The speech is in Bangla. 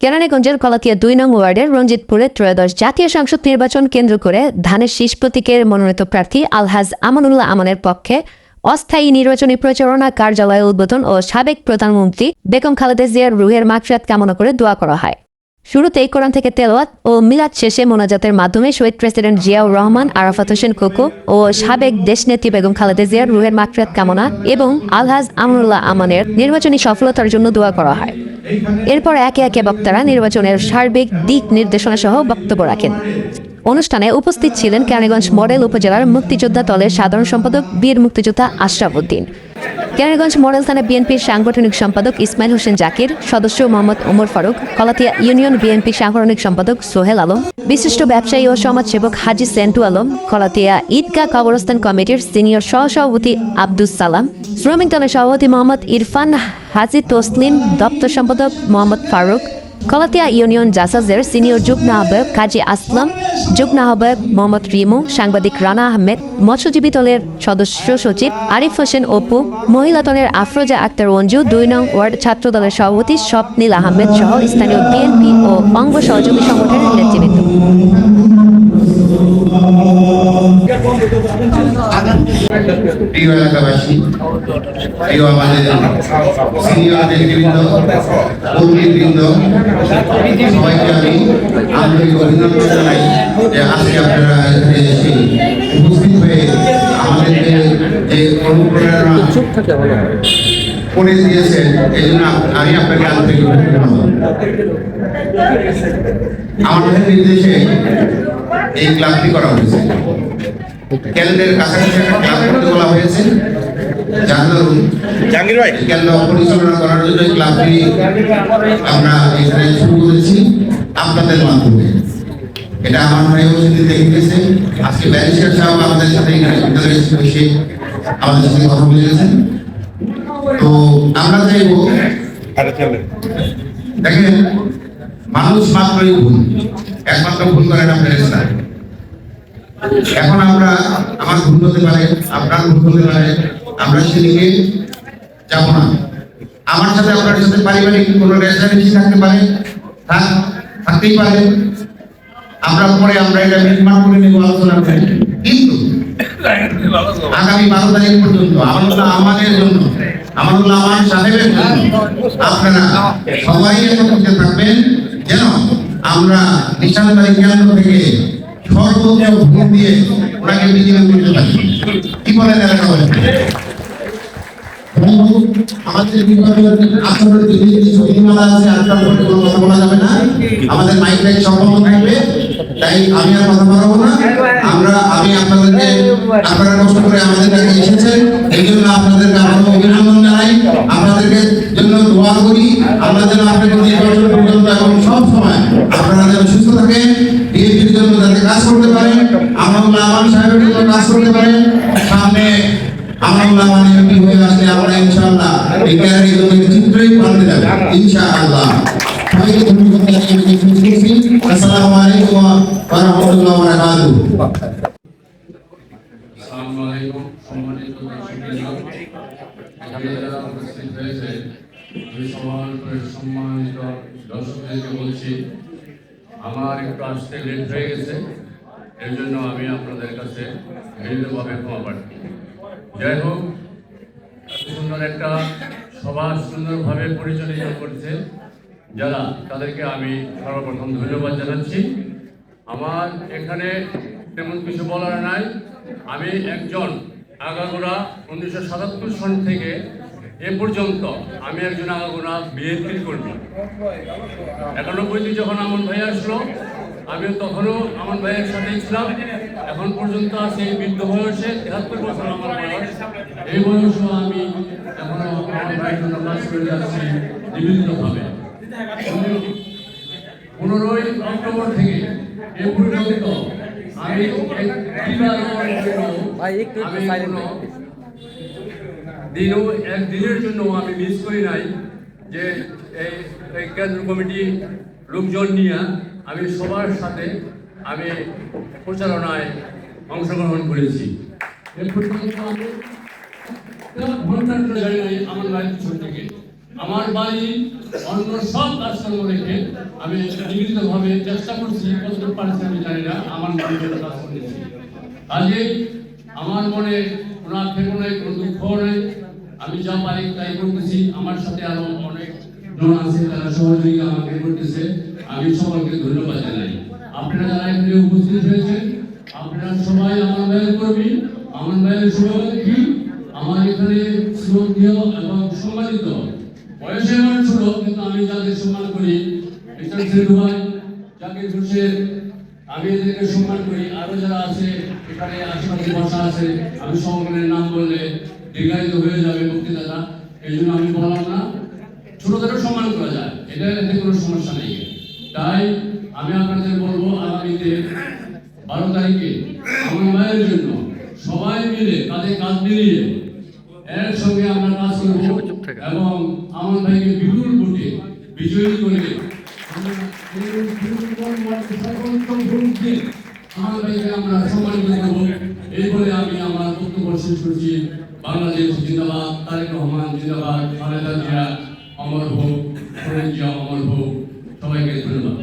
কেরানীগঞ্জের কলাতিয়া ২ নং ওয়ার্ডের রঞ্জিতপুরে ত্রয়োদশ জাতীয় সংসদ নির্বাচন কেন্দ্র করে ধানের শীষ প্রতীকের মনোনীত প্রার্থী আলহাজ আমানুল্লাহ আমানের পক্ষে অস্থায়ী নির্বাচনী প্রচারণা কার্যালয় উদ্বোধন ও সাবেক প্রধানমন্ত্রী বেগম খালেদা জিয়ার রুহের মাগফিরাত কামনা করে দোয়া করা হয়। শুরুতেই কোরআন থেকে তেলাওয়াত ও মিলাদ শেষে মোনাজাতের মাধ্যমে শহীদ প্রেসিডেন্ট জিয়াউর রহমান, আরাফাত হোসেন কোকো ও সাবেক দেশনেত্রী বেগম খালেদা জিয়ার রুহের মাগফিরাত কামনা এবং আলহাজ আমানুল্লাহ আমানের নির্বাচনী সফলতার জন্য দোয়া করা হয়। এরপর একে একে বক্তারা নির্বাচনের সার্বিক দিক নির্দেশনা সহ বক্তব্য রাখেন। অনুষ্ঠানে উপস্থিত ছিলেন কেরানীগঞ্জ মডেল উপজেলার মুক্তিযোদ্ধা দলের সাধারণ সম্পাদক বীর মুক্তিযোদ্ধা আশরাফ উদ্দিন, কেরানীগঞ্জ মডেল থানা বিএনপির সাংগঠনিক সম্পাদক ইসমাইল হোসেন জাকির, সদস্য মোহাম্মদ ওমর ফারুক, কলাতিয়া ইউনিয়ন বিএনপি সাংগঠনিক সম্পাদক সোহেল আলম, বিশিষ্ট ব্যবসায়ী ও সমাজসেবক হাজি সেন্টু আলম, কলাতিয়া ঈদগাহ কবরস্থান কমিটির সিনিয়র সহসভাপতি আব্দুস সালাম, শ্রমিক দলের সভাপতি মোহাম্মদ ইরফান, হাজি তসলিম, দপ্তর সম্পাদক মোহাম্মদ ফারুক, কলাতিয়া ইউনিয়ন জাসাজের সিনিয়র যুগ্ম আহ্বায়ক কাজী আসলাম, যুগ্ম আহ্বায়ক মোহাম্মদ রিমু, সাংবাদিক রানা আহমেদ, মৎস্যজীবী দলের সদস্য সচিব আরিফ হোসেন অপু, মহিলা দলের আফরোজা আক্তার অঞ্জু, ২ নং ওয়ার্ড ছাত্র দলের সভাপতি স্বপ্নীল আহমেদ সহ স্থানীয় বিএনপি ও অঙ্গ সহযোগী সংগঠনের নেতৃবৃন্দ। প্রিয় এলাকাবাসী, প্রিয় আমাদের সিনিয়র নেতৃবৃন্দ, কর্মীবৃন্দ, সবাইকে আমি আন্তরিক অভিনন্দন জানাই যে আজকে আপনারা এখানে এসে উপস্থিত হয়ে আমাদেরকে যে অনুপ্রেরণা করে দিয়েছেন, এই জন্য আমি আপনাকে আন্তরিক অভিনন্দন। আমাদের নির্দেশে এই ক্লাবটি করা হয়েছে। কেন্দ্রের কাছাকাছি একটা ক্লাব করতে বলা হয়েছে, জাহাঙ্গীর ভাই কেন্দ্র পরিচালনা করার জন্য এই ক্লাবটি আমরা এখানে শুরু করেছি আপনাদের মাধ্যমে। এটা আমার ভাইও সেদিন দেখে গেছে। আজকে ব্যারিস্টার সাহেব আমাদের সাথে এসে আমাদের সাথে কথা বলে গেছেন। তো আমরা চাইব, দেখেন মানুষ মাত্রই ভুল, একমাত্র ভুল করেন আপনার ইসলাম। এখন আমরা আমার ভুল হতে পারে, আপনার ভুল হতে পারে, আমরা সেদিকে যাব না। আমার সাথে আপনার সাথে পারিবারিক কোনো রেশারেশি থাকতে পারে, থাকতেই পারে, আমরা পরে আমরা এটা নির্মাণ করে নেব, আলোচনা করে। কিন্তু আগামী 12 তারিখ পর্যন্ত আমানুল্লাহ আমাদের জন্য, আমানুল্লাহ আমার সাহেবের জন্য আপনারা সবাই একত্রিত থাকবেন, যেন আমরা নিশানবাড়ি কেন্দ্র থেকে সর্বোচ্চ ভোট দিয়ে ওনাকে বিজয়ী করতে পারি। কি বলেন এলাকাবাসী? আমাদের আমাদের মাইক টাইক সম্পন্ন থাকবে, তাই আমি আর কথা বলবো না। আমি আপনাদেরকে, আপনারা কষ্ট করে আমাদের কাছে এসেছেন, এই জন্য আপনাদেরকে আবারও অভিনন্দন জানাই, আপনাদেরকে জন্য দোয়া করি। আমরা যেন আপনাদের নির্বাচন পর্যন্ত এবং সব সময় আপনারা যেন সুস্থ থাকেন, বিএনপির জন্য যাতে কাজ করতে পারেন, আমানুল্লাহ আমান সাহেবের জন্য কাজ করতে পারেন। সামনে আমানুল্লাহ আমান এমপি হয়ে আসলে আমরা ইনশাআল্লাহ এই কেরানীগঞ্জের চিত্রই পাল্টে যাবে ইনশাআল্লাহ। সবাইকে ধন্যবাদ জানিয়ে আসসালামু আলাইকুম ওয়া রাহমাতুল্লাহি ওয়া বারাকাতুহু। আসসালামু আলাইকুম সম্মানিত দর্শকবৃন্দ, এখানে যারা উপস্থিত হয়েছে, আমি সম্মানিত দর্শকদেরকে বলছি, আমার একটু আসতে লেট হয়ে গেছে, এর জন্য আমি আপনাদের কাছে বিনীতভাবে ক্ষমা প্রার্থী। যাই হোক, সুন্দর একটা সভা সুন্দরভাবে পরিচালিত করছে যারা, তাদেরকে আমি সর্বপ্রথম ধন্যবাদ জানাচ্ছি। আমার এখানে তেমন কিছু বলার নাই। আমি একজন আগাগোড়া 1977 সন থেকে এ পর্যন্ত আমি একজন আগাগোড়া বিএনপির কর্মী। 91 যখন আমন ভাই আসলো, আমিও তখনও আমন ভাইয়ের সাথেই ছিলাম। এখন পর্যন্ত আছে বৃদ্ধ বয়সে, 73 বছর আমার বয়স। এই বয়সেও আমি এখনো আমন ভাইয়ের জন্য কাজ করে যাচ্ছি বিভিন্নভাবে। 15 অক্টোবর থেকে এ পর্যন্ত আমি একদিনের জন্য আমি মিস করি নাই যে এই কেন্দ্র কমিটি লোকজন নিয়ে আমি সবার সাথে আমি প্রচারণায় অংশগ্রহণ করেছি। এ পর্যন্ত আমি ঘন্টার জানি নাই আমার লাইফ থেকে আমার বাড়ি অন্য সব কাজকর্ম রেখে আমি নিয়মিতভাবে চেষ্টা করছি, কতটুকু পারছি আমি জানি না, আমার বাড়িতে কাজ করেছি। কাজেই আমার মনে কোনো আক্ষেপ নেই, কোনো দুঃখ নেই, আমি যা পারি তাই করতেছি। আমার সাথে আরো অনেক জন আছে, তারা সহযোগিতা আমাকে করতেছে, আমি সকলকে ধন্যবাদ জানাই। আপনারা যারা এখানে উপস্থিত হয়েছেন, আপনারা সবাই আমার ভাইয়ের কর্মী, আমার ভাইয়ের শুভাকাঙ্ক্ষী, আমার এখানে শ্রদ্ধেয় এবং সম্মানিত। বয়সে আমার ছোট, কিন্তু আমি যাদের সম্মান করি, মিস্টার সেলু ভাই, জাকির হোসেন, আমি এদেরকে সম্মান করি। আরো যারা আছে এখানে আশেপাশে বসা আছে, আমি সকলের নাম বললে দীর্ঘায়িত হয়ে যাবে বক্তৃতাটা, এই জন্য আমি বললাম না। ছোটদেরও সম্মান করা যায়, এতে কোনো সমস্যা নেই। তাই আমি আপনাদের বলবো, আগামীতে 12 তারিখে আমার মায়ের জন্য সবাই মিলে কাঁধে কাঁধ মিলিয়ে এর সঙ্গে আমরা কাজ করব এবং আমার ভাইকে বিপুল ভোটে বিজয়ী করে আমার ভাইকে আমরা সম্মানিত করব। এই বলে আমি আমার বক্তব্য শেষ করছি। বাংলাদেশ জিন্দাবাদ, তারেক রহমান জিন্দাবাদ, খালেদা জিয়া অমর হোক, জিয়া অমর হোক। সবাইকে ধন্যবাদ।